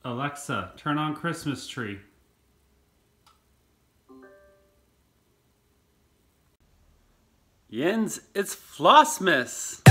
Alexa, turn on Christmas tree. Jens, it's Flossmas!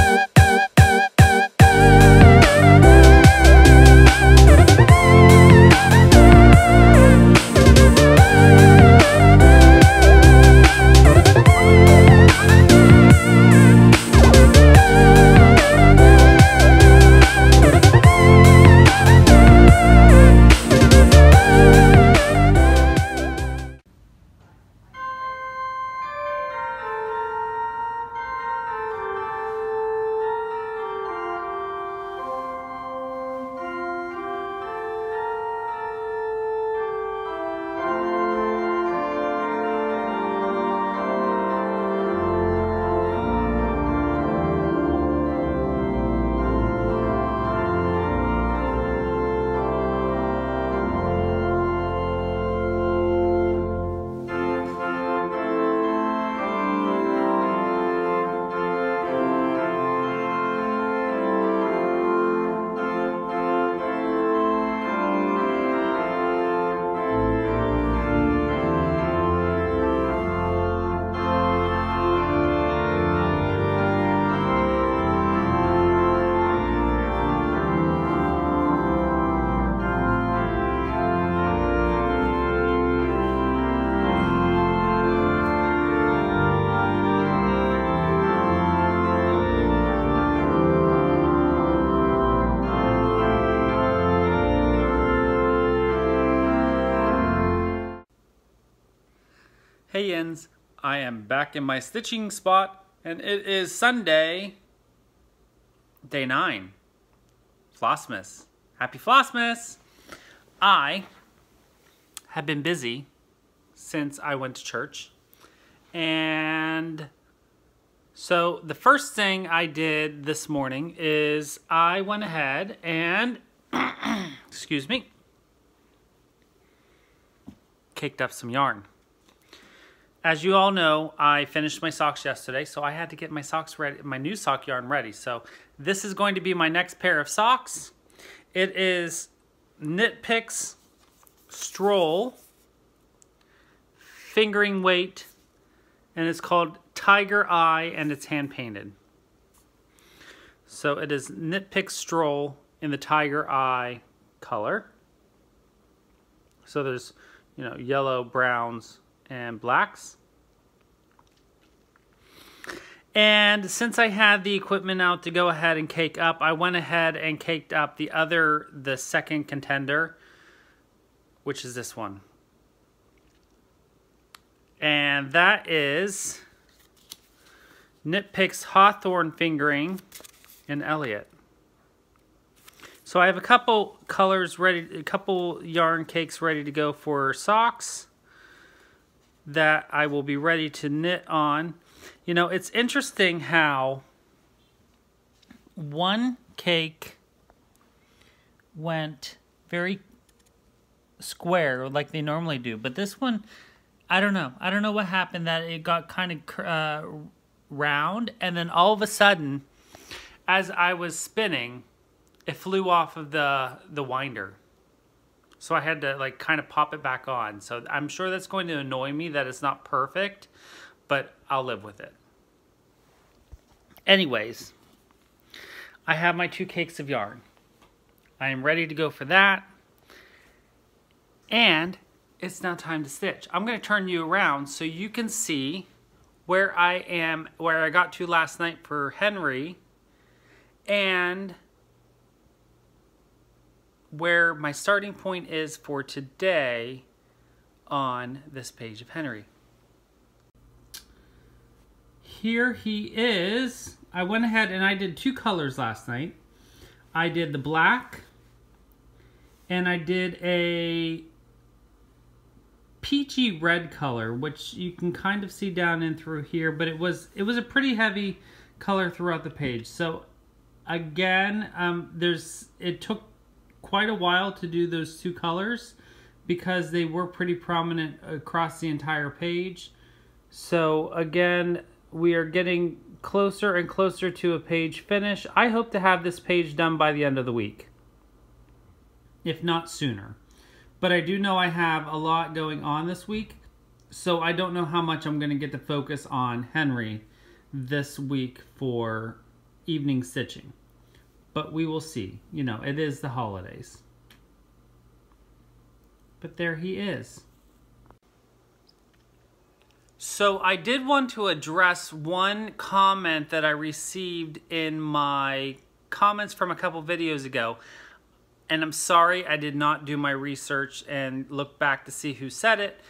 Hey Jens, I am back in my stitching spot and it is Sunday, day 9, Flossmas. Happy Flossmas! I have been busy since I went to church, and so the first thing I did this morning is I went ahead and, excuse me, caked up some yarn. As you all know, I finished my socks yesterday, so I had to get my socks ready, my new sock yarn ready. So this is going to be my next pair of socks. It is Knit Picks Stroll fingering weight, and it's called Tiger Eye, and it's hand painted. So it is Knit Picks Stroll in the Tiger Eye color. So there's, you know, yellow, browns, and blacks. And since I had the equipment out to go ahead and cake up, I went ahead and caked up the second contender, which is this one. And that is Knit Picks Hawthorne Fingering in Elliot. So I have a couple colors ready, a couple yarn cakes ready to go for socks that I will be ready to knit on. You know, it's interesting how one cake went very square like they normally do, but this one, I don't know. I don't know what happened, that it got kind of round, and then all of a sudden, as I was spinning, it flew off of the winder. So I had to like kind of pop it back on. So I'm sure that's going to annoy me that it's not perfect, but I'll live with it. Anyways, I have my 2 cakes of yarn. I am ready to go for that. And it's now time to stitch. I'm going to turn you around so you can see where I am, where I got to last night for Henry, and where my starting point is for today on this page of Henry. Here he is. I went ahead and I did 2 colors last night. I did the black and I did a peachy red color, which you can kind of see down in through here, but it was a pretty heavy color throughout the page. So again, it took quite a while to do those 2 colors because they were pretty prominent across the entire page. So again, we are getting closer and closer to a page finish. I hope to have this page done by the end of the week. if not sooner. But I do know I have a lot going on this week, so I don't know how much I'm going to get to focus on Henry this week for evening stitching. But we will see. You know, it is the holidays. But there he is. So I did want to address one comment that I received in my comments from a couple videos ago. And I'm sorry I did not do my research and look back to see who said it.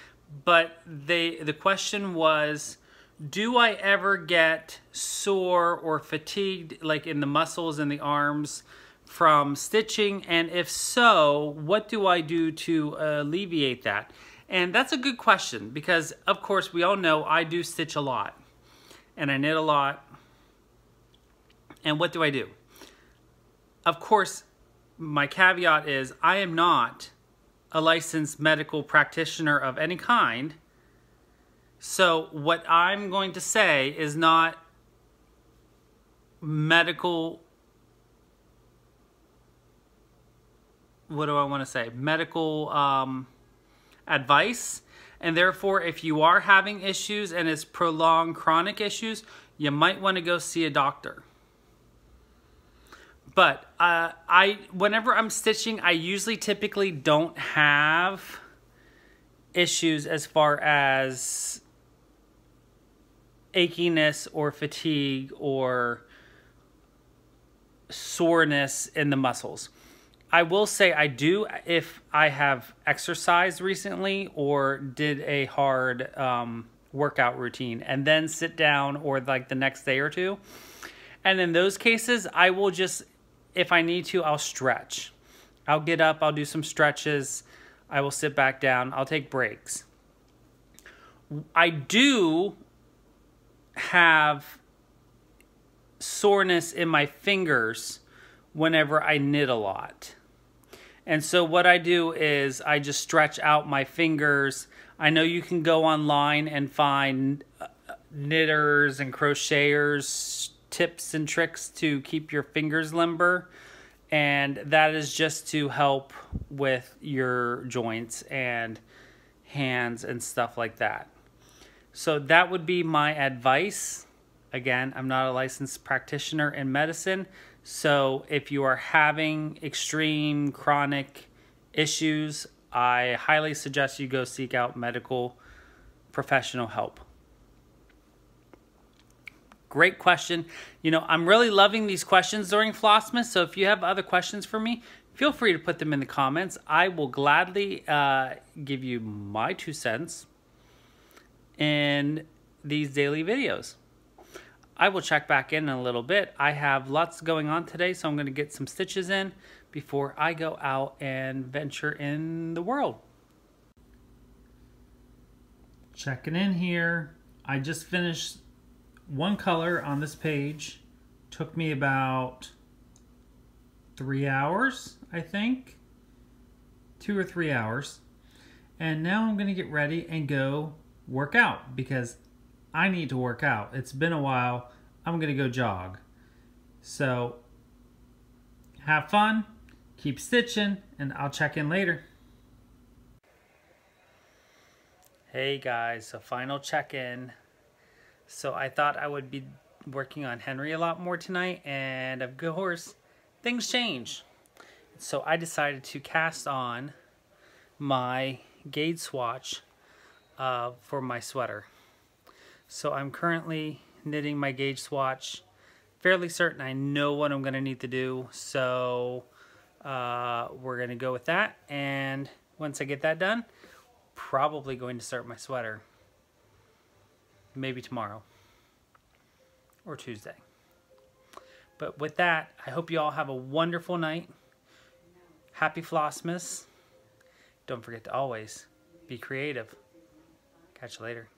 But the question was, do I ever get sore or fatigued, like in the muscles and the arms from stitching? And if so, what do I do to alleviate that? And that's a good question because, of course, we all know I do stitch a lot and I knit a lot. And what do I do? Of course, my caveat is I am not a licensed medical practitioner of any kind. So what I'm going to say is not medical, what do I want to say? Medical advice. And therefore, if you are having issues and it's prolonged chronic issues, you might want to go see a doctor. But whenever I'm stitching, I usually typically don't have issues as far as achiness or fatigue or soreness in the muscles. I will say I do if I have exercised recently or did a hard workout routine and then sit down or like the next day or two. And in those cases, I will just, if I need to, I'll stretch. I'll get up, I'll do some stretches, I will sit back down, I'll take breaks. I do have soreness in my fingers whenever I knit a lot. And so what I do is I just stretch out my fingers. I know you can go online and find knitters and crocheters tips and tricks to keep your fingers limber. And that is just to help with your joints and hands and stuff like that. So that would be my advice. Again, I'm not a licensed practitioner in medicine. So if you are having extreme chronic issues, I highly suggest you go seek out medical professional help. Great question. You know, I'm really loving these questions during Flossmas. So if you have other questions for me, feel free to put them in the comments. I will gladly give you my 2 cents in these daily videos. I will check back in a little bit. I have lots going on today, so I'm going to get some stitches in before I go out and venture in the world. Checking in here. I just finished one color on this page. Took me about 3 hours, I think. 2 or 3 hours. And now I'm going to get ready and go work out because I need to work out. It's been a while. I'm going to go jog. So have fun, keep stitching, and I'll check in later. Hey guys, so final check-in. So I thought I would be working on Henry a lot more tonight, and of course, things change. So I decided to cast on my gauge swatch for my sweater. So I'm currently knitting my gauge swatch, fairly certain I know what I'm going to need to do. So we're going to go with that. And once I get that done, probably going to start my sweater. Maybe tomorrow or Tuesday. But with that, I hope you all have a wonderful night. Happy Flossmas. Don't forget to always be creative. Catch you later.